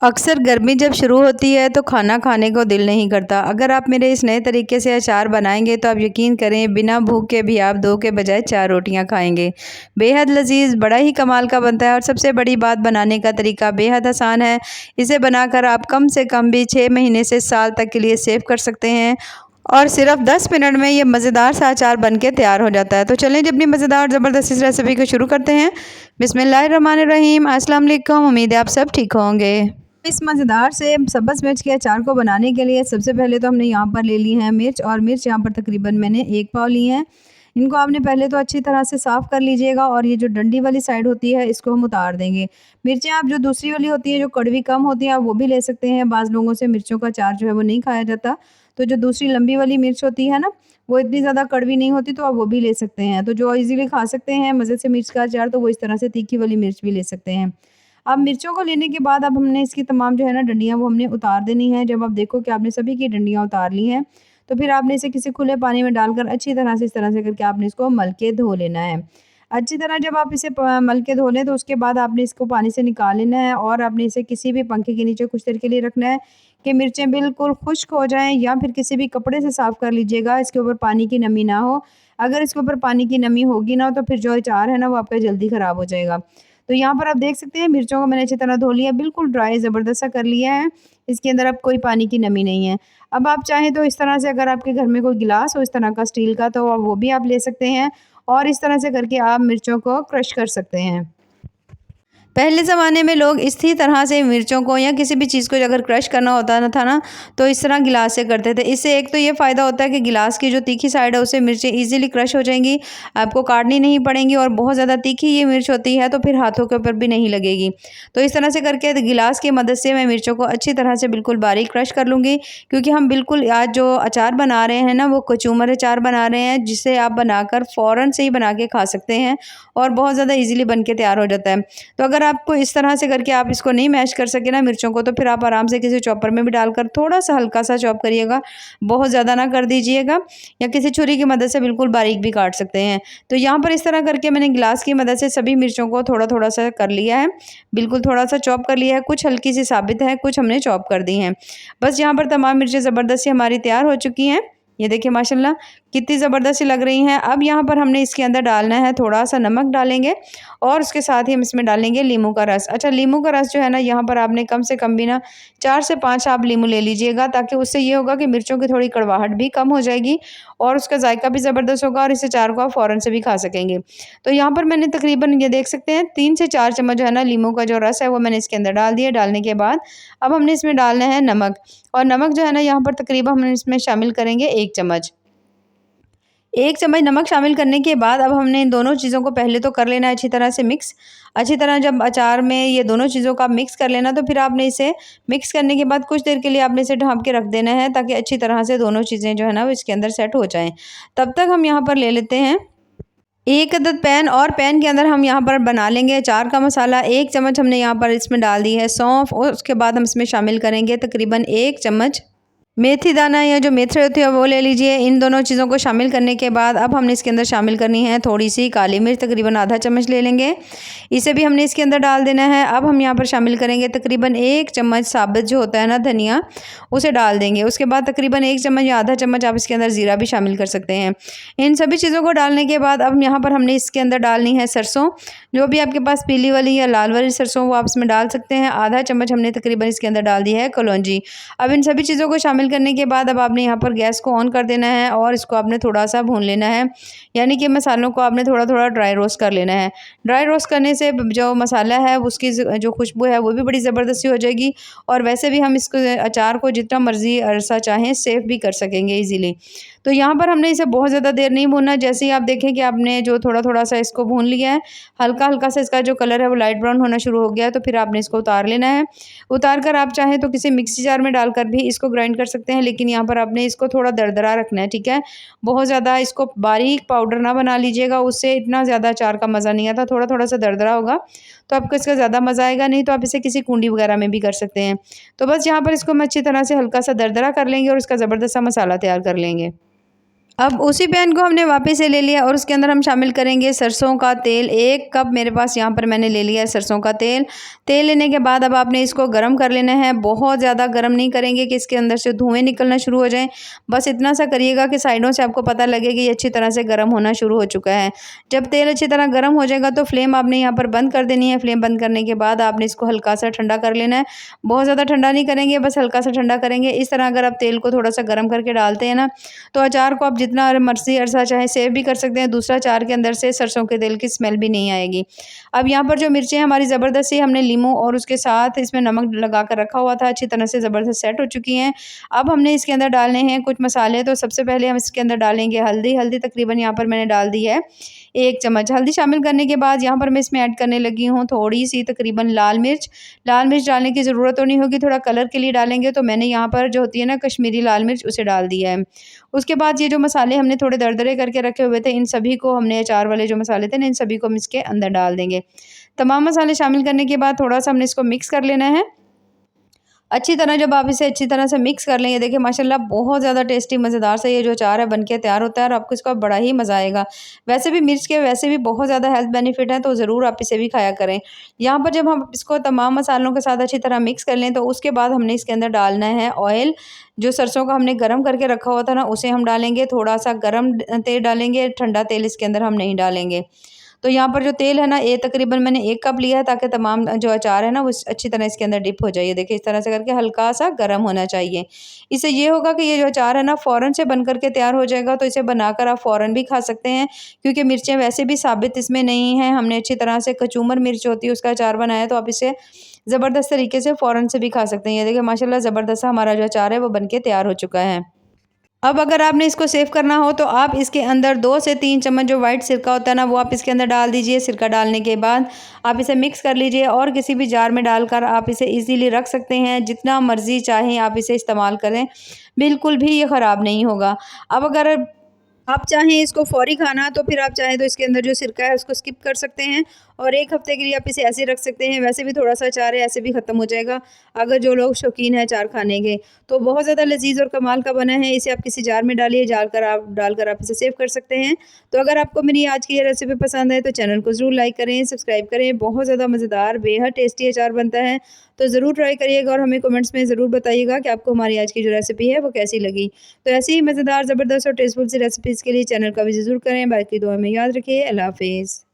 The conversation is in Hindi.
अक्सर गर्मी जब शुरू होती है तो खाना खाने को दिल नहीं करता। अगर आप मेरे इस नए तरीके से अचार बनाएंगे तो आप यकीन करें बिना भूख के भी आप 2 के बजाय 4 रोटियां खाएंगे। बेहद लजीज, बड़ा ही कमाल का बनता है और सबसे बड़ी बात, बनाने का तरीका बेहद आसान है। इसे बनाकर आप कम से कम भी 6 महीने से साल तक के लिए सेव कर सकते हैं और सिर्फ 10 मिनट में ये मज़ेदार सा अचार बन के तैयार हो जाता है। तो चलें जब अपनी मज़ेदार ज़बरदस्त इस रेसिपी को शुरू करते हैं। बिस्मिल्लाहिर्रहमानिर्रहीम। अस्सलाम वालेकुम। उम्मीद है आप सब ठीक होंगे। इस मज़ेदार से सब्ज़ मिर्च के अचार को बनाने के लिए सबसे पहले तो हमने यहाँ पर ले ली है मिर्च, और मिर्च यहाँ पर तकरीबन मैंने 1 पाव ली है। इनको आपने पहले तो अच्छी तरह से साफ़ कर लीजिएगा और ये जो डंडी वाली साइड होती है इसको हम उतार देंगे। मिर्चें आप जो दूसरी वाली होती है जो कड़वी कम होती है आप वो भी ले सकते हैं। बाज़ लोगों से मिर्चों का अचार जो है वो नहीं खाया जाता, तो जो दूसरी लंबी वाली मिर्च होती है ना, वो इतनी ज़्यादा कड़वी नहीं होती, तो आप वो भी ले सकते हैं। तो जो ईज़िली खा सकते हैं मज़े से मिर्च का अचार, तो वो इस तरह से तीखी वाली मिर्च भी ले सकते हैं। अब मिर्चों को लेने के बाद अब हमने इसकी तमाम जो है ना डंडियाँ वो हमने उतार देनी है। जब आप देखो कि आपने सभी की डंडियाँ उतार ली हैं, तो फिर आपने इसे किसी खुले पानी में डालकर अच्छी तरह से इस तरह से करके आपने इसको मल के धो लेना है। अच्छी तरह जब आप इसे मल के धो लें तो उसके बाद आपने इसको पानी से निकाल लेना है और आपने इसे किसी भी पंखे के नीचे कुछ देर के लिए रखना है कि मिर्चें बिल्कुल खुश्क हो जाएँ, या फिर किसी भी कपड़े से साफ़ कर लीजिएगा, इसके ऊपर पानी की नमी ना हो। अगर इसके ऊपर पानी की नमी होगी ना तो फिर जो अचार है ना वो आपका जल्दी ख़राब हो जाएगा। तो यहाँ पर आप देख सकते हैं मिर्चों को मैंने अच्छी तरह धो लिया, बिल्कुल ड्राई ज़बरदस्त सा कर लिया है। इसके अंदर अब कोई पानी की नमी नहीं है। अब आप चाहें तो इस तरह से, अगर आपके घर में कोई गिलास हो इस तरह का स्टील का, तो वो भी आप ले सकते हैं और इस तरह से करके आप मिर्चों को क्रश कर सकते हैं। पहले ज़माने में लोग इसी तरह से मिर्चों को या किसी भी चीज़ को अगर क्रश करना होता ना था ना, तो इस तरह गिलास से करते थे। इससे एक तो ये फ़ायदा होता है कि गिलास की जो तीखी साइड है उससे मिर्चें ईज़िली क्रश हो जाएंगी, आपको काटनी नहीं पड़ेंगी, और बहुत ज़्यादा तीखी ये मिर्च होती है तो फिर हाथों के ऊपर भी नहीं लगेगी। तो इस तरह से करके गिलास की मदद से मैं मिर्चों को अच्छी तरह से बिल्कुल बारीक क्रश कर लूँगी, क्योंकि हम बिल्कुल आज जो अचार बना रहे हैं ना वो कचूमर अचार बना रहे हैं, जिसे आप बनाकर फ़ौरन से ही बना के खा सकते हैं और बहुत ज़्यादा ईज़िली बन के तैयार हो जाता है। तो अगर आपको इस तरह से करके आप इसको नहीं मैश कर सके ना मिर्चों को, तो फिर आप आराम से किसी चॉपर में भी डालकर थोड़ा-सा हल्का सा चॉप करिएगा, बहुत ज़्यादा ना कर दीजिएगा, या किसी छुरी की मदद से बिल्कुल बारीक भी काट सकते हैं। तो यहाँ पर इस तरह करके मैंने गिलास की मदद से सभी मिर्चों को थोड़ा-थोड़ा सा कर लिया है, बिल्कुल थोड़ा-सा चॉप कर लिया है, कुछ हल्की सी साबित है, कुछ हमने चॉप कर दी हैं। बस यहाँ पर तमाम मिर्चें ज़बरदस्त सी हमारी तैयार हो चुकी हैं। ये देखिए माशाल्लाह कितनी ज़बरदस्त सी लग रही हैं। अब यहाँ पर हमने इसके अंदर डालना है थोड़ा-सा नमक डालेंगे और उसके साथ ही हम इसमें डालेंगे लींबू का रस। अच्छा, लींबू का रस जो है ना, यहाँ पर आपने कम से कम भी ना 4 से 5 आप लींबू ले लीजिएगा, ताकि उससे ये होगा कि मिर्चों की थोड़ी कड़वाहट भी कम हो जाएगी और उसका जायका भी ज़बरदस्त होगा और इस अचार को आप फ़ौरन से भी खा सकेंगे। तो यहाँ पर मैंने तकरीबन ये देख सकते हैं 3 से 4 चम्मच जो है ना लींबू का जो रस है वो मैंने इसके अंदर डाल दिया। डालने के बाद अब हमने इसमें डालना है नमक, और नमक जो है ना यहाँ पर तकरीबन हम इसमें शामिल करेंगे 1 चम्मच। 1 चम्मच नमक शामिल करने के बाद अब हमने इन दोनों चीज़ों को पहले तो कर लेना है अच्छी तरह से मिक्स। अच्छी तरह जब अचार में ये दोनों चीज़ों को आप मिक्स कर लेना, तो फिर आपने इसे मिक्स करने के बाद कुछ देर के लिए आपने इसे ढँप के रख देना है, ताकि अच्छी तरह से दोनों चीज़ें जो है ना वो इसके अंदर सेट हो जाएँ। तब तक हम यहाँ पर ले लेते हैं 1 अदद पैन, और पैन के अंदर हम यहाँ पर बना लेंगे अचार का मसाला। 1 चम्मच हमने यहाँ पर इसमें डाल दी है सौंफ, और उसके बाद हम इसमें शामिल करेंगे तकरीबन 1 चम्मच मेथी दाना, या जो मेथी होती है वो ले लीजिए। इन दोनों चीज़ों को शामिल करने के बाद अब हमने इसके अंदर शामिल करनी है थोड़ी सी काली मिर्च, तकरीबन आधा चम्मच ले लेंगे, इसे भी हमने इसके अंदर डाल देना है। अब हम यहाँ पर शामिल करेंगे तकरीबन 1 चम्मच साबित जो होता है ना धनिया, उसे डाल देंगे। उसके बाद तकरीबन 1 चम्मच या आधा चम्मच आप इसके अंदर ज़ीरा भी शामिल कर सकते हैं। इन सभी चीज़ों को डालने के बाद अब यहाँ पर हमने इसके अंदर डालनी है सरसों, जो भी आपके पास पीली वाली या लाल वाली सरसों वो आप इसमें डाल सकते हैं। आधा चम्मच हमने तकरीबन इसके अंदर डाल दी है कलौंजी। अब इन सभी चीज़ों को शामिल करने के बाद अब आपने यहाँ पर गैस को ऑन कर देना है और इसको आपने थोड़ा सा भून लेना है, यानी कि मसालों को आपने थोड़ा थोड़ा ड्राई रोस्ट कर लेना है। ड्राई रोस्ट करने से जो मसाला है उसकी जो खुशबू है वो भी बड़ी ज़बरदस्ती हो जाएगी, और वैसे भी हम इसको अचार को जितना मर्जी अरसा चाहें सेव भी कर सकेंगे ईजीली। तो यहाँ पर हमने इसे बहुत ज़्यादा देर नहीं भूनना। जैसे ही आप देखें कि आपने जो थोड़ा थोड़ा सा इसको भून लिया है, हल्का हल्का सा इसका जो कलर है वो लाइट ब्राउन होना शुरू हो गया है, तो फिर आपने इसको उतार लेना है। उतार कर आप चाहें तो किसी मिक्सी जार में डालकर भी इसको ग्राइंड कर सकते हैं, लेकिन यहाँ पर आपने इसको थोड़ा दरदरा रखना है, ठीक है। बहुत ज़्यादा इसको बारीक पाउडर ना बना लीजिएगा, उससे इतना ज़्यादा अचार का मज़ा नहीं आता। थोड़ा थोड़ा सा दरदरा होगा तो आपको इसका ज़्यादा मज़ा आएगा, नहीं तो आप इसे किसी कूंडी वगैरह में भी कर सकते हैं। तो बस यहाँ पर इसको हम अच्छी तरह से हल्का सा दरदरा कर लेंगे और इसका ज़बरदस्त सा मसाला तैयार कर लेंगे। अब उसी पैन को हमने वापस से ले लिया और उसके अंदर हम शामिल करेंगे सरसों का तेल। 1 कप मेरे पास यहाँ पर मैंने ले लिया है सरसों का तेल। तेल लेने के बाद अब आपने इसको गर्म कर लेना है। बहुत ज़्यादा गर्म नहीं करेंगे कि इसके अंदर से धुएँ निकलना शुरू हो जाएँ। बस इतना सा करिएगा कि साइडों से आपको पता लगे कि ये अच्छी तरह से गर्म होना शुरू हो चुका है। जब तेल अच्छी तरह गर्म हो जाएगा तो फ्लेम आपने यहाँ पर बंद कर देनी है। फ्लेम बंद करने के बाद आपने इसको हल्का सा ठंडा कर लेना है। बहुत ज़्यादा ठंडा नहीं करेंगे, बस हल्का सा ठंडा करेंगे। इस तरह अगर आप तेल को थोड़ा सा गर्म करके डालते हैं ना, तो अचार को आप जितना मर्ज़ी अरसा चाहे सेव भी कर सकते हैं। दूसरा, अचार के अंदर से सरसों के तेल की स्मेल भी नहीं आएगी। अब यहाँ पर जो मिर्चें हमारी ज़बरदस्त सी हमने लीमू और उसके साथ इसमें नमक लगा कर रखा हुआ था, अच्छी तरह से ज़बरदस्त सेट हो चुकी हैं। अब हमने इसके अंदर डालने हैं कुछ मसाले। तो सबसे पहले हम इसके अंदर डालेंगे हल्दी। हल्दी तकरीबन यहाँ पर मैंने डाल दी है 1 चम्मच। हल्दी शामिल करने के बाद यहाँ पर मैं इसमें ऐड करने लगी हूँ थोड़ी सी तकरीबन लाल मिर्च। लाल मिर्च डालने की ज़रूरत तो नहीं होगी, थोड़ा कलर के लिए डालेंगे। तो मैंने यहाँ पर जो होती है ना कश्मीरी लाल मिर्च, उसे डाल दिया है। उसके बाद ये जो मसाले हमने थोड़े दरदरे करके रखे हुए थे, इन सभी को हमने अचार वाले जो मसाले थे ना, इन सभी को हम इसके अंदर डाल देंगे। तमाम मसाले शामिल करने के बाद थोड़ा सा हमने इसको मिक्स कर लेना है अच्छी तरह। जब आप इसे अच्छी तरह से मिक्स कर लें, ये देखिए माशाल्लाह बहुत ज़्यादा टेस्टी मज़ेदार सा ये जो अचार है बनके तैयार होता है और आपको इसका बड़ा ही मज़ा आएगा। वैसे भी मिर्च के वैसे भी बहुत ज़्यादा हेल्थ बेनिफिट हैं, तो ज़रूर आप इसे भी खाया करें। यहाँ पर जब हम इसको तमाम मसालों के साथ अच्छी तरह मिक्स कर लें, तो उसके बाद हमने इसके अंदर डालना है ऑयल। जो सरसों का हमने गर्म करके रखा हुआ था ना, उसे हम डालेंगे। थोड़ा सा गर्म तेल डालेंगे, ठंडा तेल इसके अंदर हम नहीं डालेंगे। तो यहाँ पर जो तेल है ना, ये तकरीबन मैंने 1 कप लिया है, ताकि तमाम जो अचार है ना वो अच्छी तरह इसके अंदर डिप हो जाए। देखिए इस तरह से करके हल्का सा गर्म होना चाहिए। इससे ये होगा कि ये जो अचार है ना फ़ौरन से बन कर के तैयार हो जाएगा। तो इसे बनाकर आप फ़ौरन भी खा सकते हैं, क्योंकि मिर्चें वैसे भी साबित इसमें नहीं हैं। हमने अच्छी तरह से कचूमर मिर्च होती है उसका अचार बनाया है, तो आप इसे ज़बरदस्त तरीके से फ़ौरन से भी खा सकते हैं। ये देखिए माशाल्लाह ज़बरदस्त हमारा जो अचार है वो बन के तैयार हो चुका है। अब अगर आपने इसको सेव करना हो, तो आप इसके अंदर 2 से 3 चम्मच जो वाइट सिरका होता है ना, वो आप इसके अंदर डाल दीजिए। सिरका डालने के बाद आप इसे मिक्स कर लीजिए और किसी भी जार में डालकर आप इसे इजीली रख सकते हैं। जितना मर्ज़ी चाहें आप इसे इस्तेमाल करें, बिल्कुल भी ये ख़राब नहीं होगा। अब अगर आप चाहें इसको फ़ौरी खाना, तो फिर आप चाहें तो इसके अंदर जो सिरका है उसको स्किप कर सकते हैं और 1 हफ़्ते के लिए आप इसे ऐसे रख सकते हैं। वैसे भी थोड़ा-सा अचार है, ऐसे भी ख़त्म हो जाएगा अगर जो लोग शौकीन हैं अचार खाने के। तो बहुत ज़्यादा लज़ीज़ और कमाल का बना है। इसे आप किसी जार में डालिए, डालकर आप इसे सेव कर सकते हैं। तो अगर आपको मेरी आज की ये रेसिपी पसंद है, तो चैनल को ज़रूर लाइक करें, सब्सक्राइब करें। बहुत ज़्यादा मज़ेदार, बेहद टेस्टी अचार बनता है। तो ज़रूर ट्राई करिएगा और हमें कमेंट्स में ज़रूर बताइएगा कि आपको हमारी आज की जो रेसिपी है वो कैसी लगी। तो ऐसी ही मज़ेदार, ज़बरदस्त और टेस्टफुल सी रेसिपीज़ के लिए चैनल का विज़िट ज़रूर करें। बाकी दुआ में याद रखिए। अल्लाह हाफ़िज़।